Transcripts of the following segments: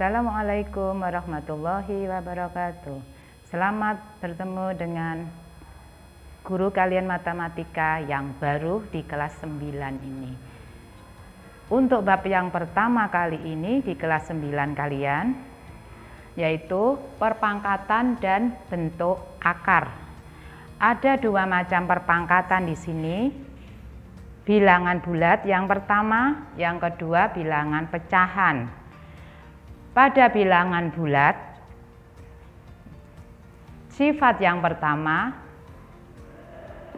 Assalamualaikum warahmatullahi wabarakatuh. Selamat bertemu dengan guru kalian matematika yang baru di kelas 9 ini. Untuk bab yang pertama kali ini di kelas 9 kalian, yaitu perpangkatan dan bentuk akar. Ada dua macam perpangkatan di sini. Bilangan bulat yang pertama, yang kedua bilangan pecahan. Pada bilangan bulat, sifat yang pertama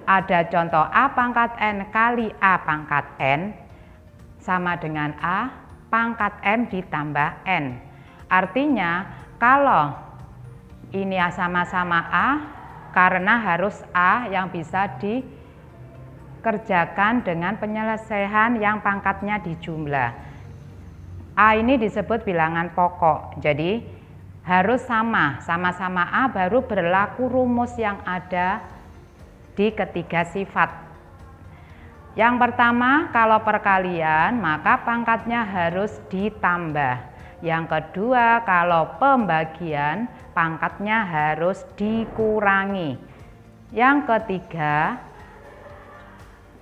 ada contoh A pangkat N kali A pangkat N sama dengan A pangkat M ditambah N. Artinya kalau ini sama-sama A, karena harus A yang bisa dikerjakan dengan penyelesaian yang pangkatnya dijumlah. A ini disebut bilangan pokok, jadi harus sama-sama A baru berlaku rumus yang ada di ketiga sifat. Yang pertama, kalau perkalian maka pangkatnya harus ditambah. Yang kedua, kalau pembagian pangkatnya harus dikurangi. Yang ketiga,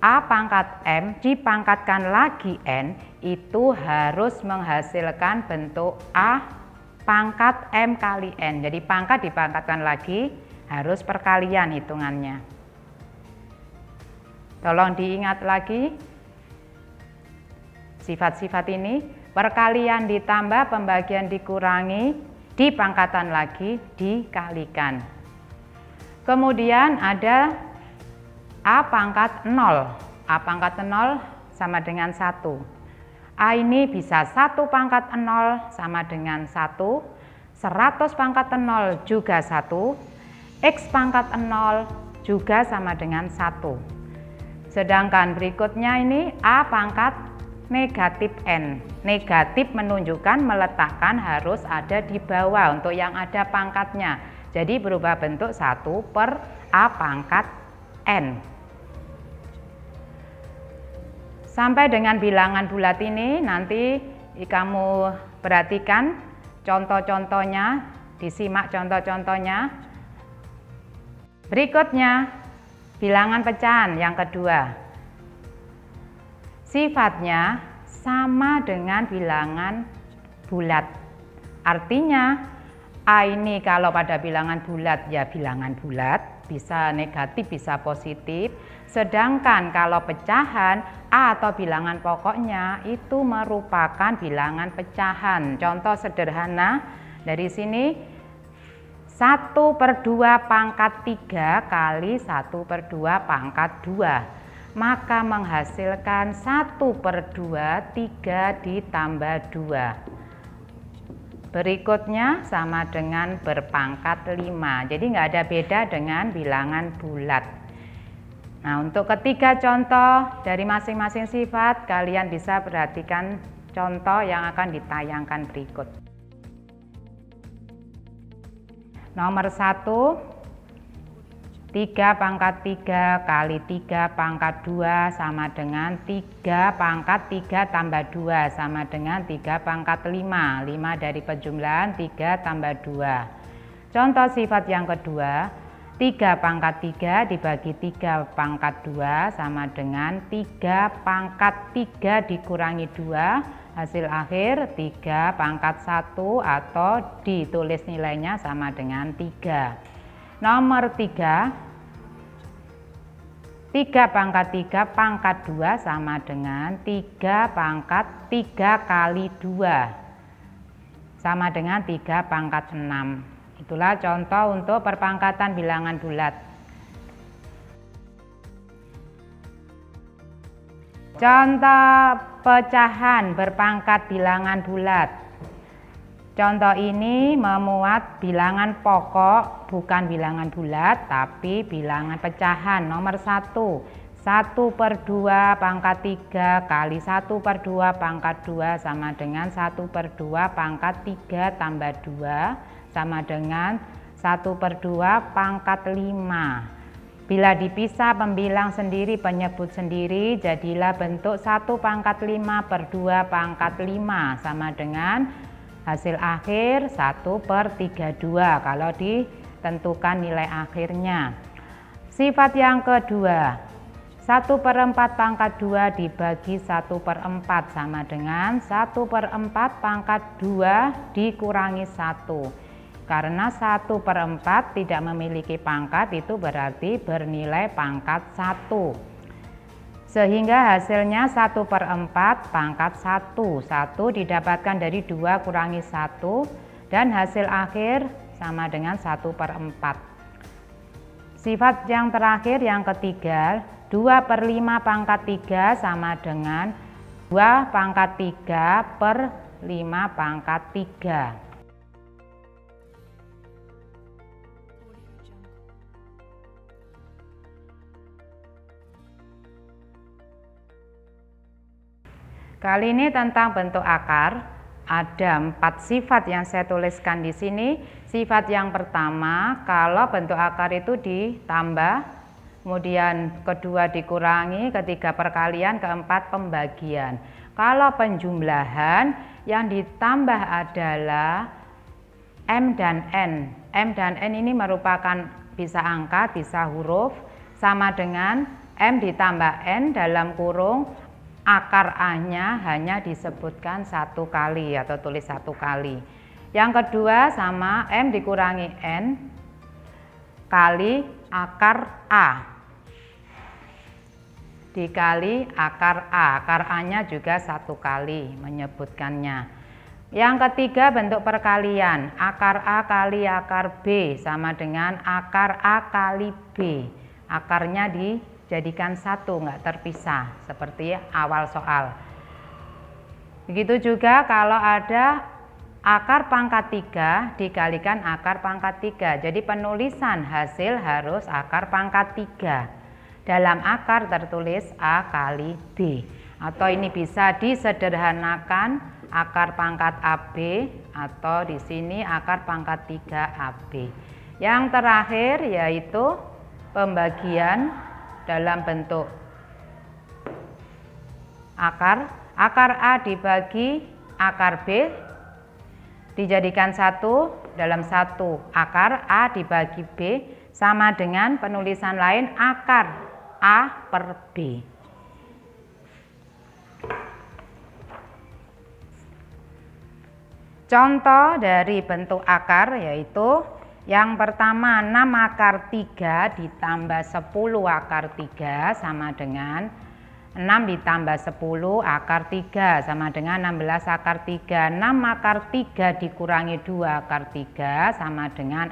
A pangkat M dipangkatkan lagi N itu harus menghasilkan bentuk A pangkat M kali N. Jadi pangkat dipangkatkan lagi harus perkalian hitungannya. Tolong diingat lagi sifat-sifat ini. Perkalian ditambah, pembagian dikurangi, dipangkatan lagi, dikalikan. Kemudian ada A pangkat 0. A pangkat 0 sama dengan 1. A ini bisa 1 pangkat 0 sama dengan 1. 100 pangkat 0 juga 1. X pangkat 0 juga sama dengan 1. Sedangkan berikutnya ini A pangkat negatif N. Negatif menunjukkan meletakkan harus ada di bawah untuk yang ada pangkatnya. Jadi berubah bentuk 1 per A pangkat N. Sampai dengan bilangan bulat ini nanti kamu perhatikan contoh-contohnya, disimak contoh-contohnya. Berikutnya bilangan pecahan yang kedua. Sifatnya sama dengan bilangan bulat. Artinya A ini kalau pada bilangan bulat ya bilangan bulat, bisa negatif bisa positif. Sedangkan kalau pecahan A atau bilangan pokoknya itu merupakan bilangan pecahan. Contoh sederhana dari sini 1/2 pangkat 3 kali 1/2 pangkat 2. Maka menghasilkan 1/2 3 ditambah 2. Berikutnya sama dengan berpangkat 5. Jadi nggak ada beda dengan bilangan bulat. Nah, untuk ketiga contoh dari masing-masing sifat, kalian bisa perhatikan contoh yang akan ditayangkan berikut. Nomor 1, 3 pangkat 3 kali 3 pangkat 2 sama dengan 3 pangkat 3 tambah 2 sama dengan 3 pangkat 5. 5 dari penjumlahan 3 tambah 2. Contoh sifat yang kedua, 3 pangkat 3 dibagi 3 pangkat 2 sama dengan 3 pangkat 3 dikurangi 2, hasil akhir 3 pangkat 1 atau ditulis nilainya sama dengan 3. Nomor 3, 3 pangkat 3 pangkat 2 sama dengan 3 pangkat 3 kali 2 sama dengan 3 pangkat 6. Itulah contoh untuk perpangkatan bilangan bulat. Contoh pecahan berpangkat bilangan bulat. Contoh ini memuat bilangan pokok, bukan bilangan bulat, tapi bilangan pecahan. Nomor 1, 1/2 pangkat 3 kali 1/2 pangkat 2 sama dengan 1/2 pangkat 3 tambah 2 sama dengan 1/2 pangkat 5. Bila dipisah pembilang sendiri, penyebut sendiri, jadilah bentuk 1 pangkat 5/2 pangkat 5 sama dengan Hasil akhir 1/32 kalau ditentukan nilai akhirnya. Sifat yang kedua, 1/4 pangkat 2 dibagi 1/4 sama dengan 1/4 pangkat 2 dikurangi 1. Karena 1/4 tidak memiliki pangkat, itu berarti bernilai pangkat 1. Sehingga hasilnya 1/4 pangkat 1. 1 didapatkan dari 2 kurangi 1 dan hasil akhir sama dengan 1/4. Sifat yang terakhir yang ketiga, 2/5 pangkat 3 sama dengan 2 pangkat 3/5 pangkat 3. Kali ini tentang bentuk akar, ada 4 sifat yang saya tuliskan di sini. Sifat yang pertama, kalau bentuk akar itu ditambah, kemudian kedua dikurangi, ketiga perkalian, keempat pembagian. Kalau penjumlahan, yang ditambah adalah M dan N. M dan N ini merupakan bisa angka, bisa huruf, sama dengan M ditambah N dalam kurung akar A-nya hanya disebutkan 1 kali atau tulis 1 kali. Yang kedua sama M dikurangi N kali akar A dikali akar A. Akar A-nya juga 1 kali menyebutkannya. Yang ketiga bentuk perkalian, akar A kali akar B sama dengan akar A kali B. Akarnya dijadikan 1, nggak terpisah seperti awal soal. Begitu juga kalau ada akar pangkat 3 dikalikan akar pangkat 3. Jadi penulisan hasil harus akar pangkat 3. Dalam akar tertulis A kali B. Atau ini bisa disederhanakan akar pangkat AB atau di sini akar pangkat 3 AB. Yang terakhir yaitu pembagian dalam bentuk akar. Akar A dibagi akar B dijadikan 1 dalam 1 akar A dibagi B sama dengan penulisan lain akar A per B. Contoh dari bentuk akar yaitu yang pertama 6 akar 3 ditambah 10 akar 3 sama dengan 6 ditambah 10 akar 3 sama dengan 16 akar 3. 6 akar 3 dikurangi 2 akar 3 sama dengan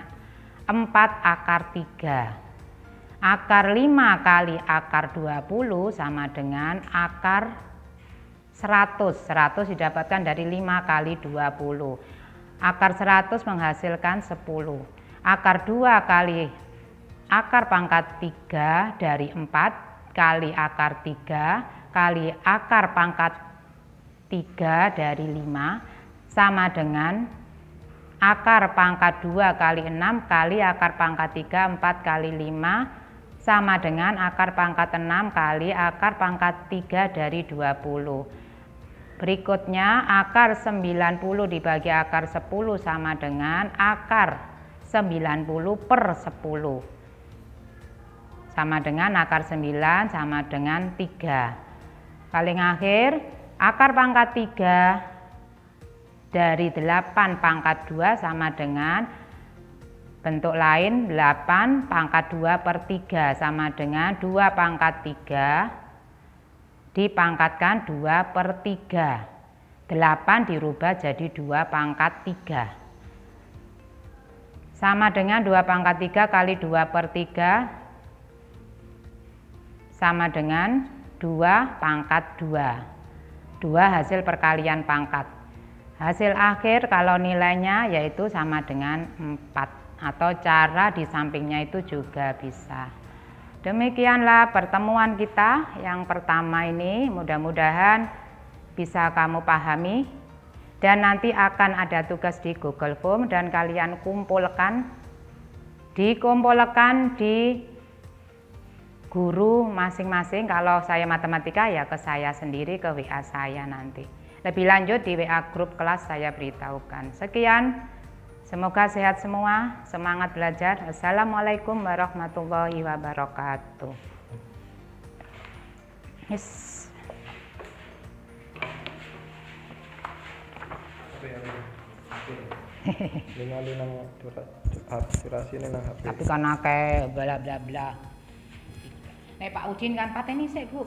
4 akar 3. Akar 5 kali akar 20 sama dengan akar 100. 100 didapatkan dari 5 kali 20. Akar 100 menghasilkan 10. Akar 2 kali akar pangkat 3 dari 4 kali akar 3 kali akar pangkat 3 dari 5 sama dengan akar pangkat 2 kali 6 kali akar pangkat 3 4 kali 5 sama dengan akar pangkat 6 kali akar pangkat 3 dari 20. Berikutnya akar 90 dibagi akar 10 sama dengan akar 90 per 10. Sama dengan akar 9 sama dengan 3. Paling akhir akar pangkat 3 dari 8 pangkat 2 sama dengan bentuk lain 8 pangkat 2 per 3 sama dengan 2 pangkat 3 dipangkatkan 2 per 3. 8 dirubah jadi 2 pangkat 3. Sama dengan 2 pangkat 3 kali 2 per 3 sama dengan 2 pangkat 2. 2 hasil perkalian pangkat. Hasil akhir kalau nilainya yaitu sama dengan 4. Atau cara di sampingnya itu juga bisa. Demikianlah pertemuan kita yang pertama ini, mudah-mudahan bisa kamu pahami dan nanti akan ada tugas di Google Form dan kalian dikumpulkan di guru masing-masing. Kalau saya matematika ya ke saya sendiri, ke WA saya nanti. Lebih lanjut di WA grup kelas saya beritahukan. Sekian, semoga sehat semua, semangat belajar. Assalamualaikum warahmatullahi wabarakatuh. Yes. Ningali nang durasi nang HP. Tapi kan akeh bla bla bla. Nek Pak Udin kan pateni sik Bu.